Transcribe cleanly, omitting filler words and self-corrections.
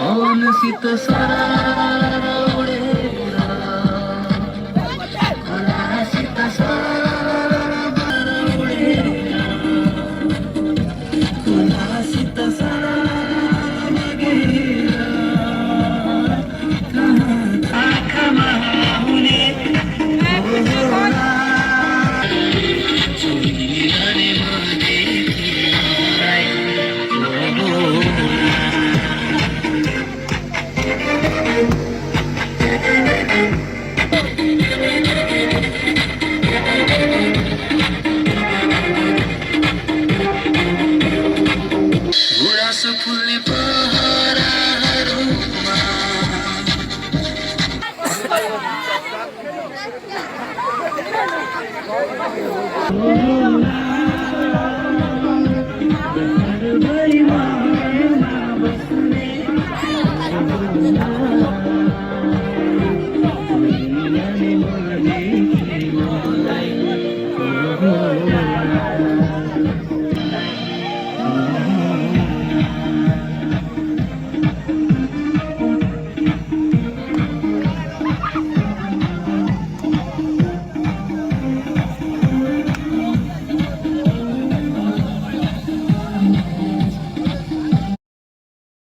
औनसित सारा उडेरा कोणासित सारा उडेरा कोणासित सारा बघेरा आँख महाहुने होला चोरीले मधेतीलाई गुराँस फुल्ने पहराहरूमा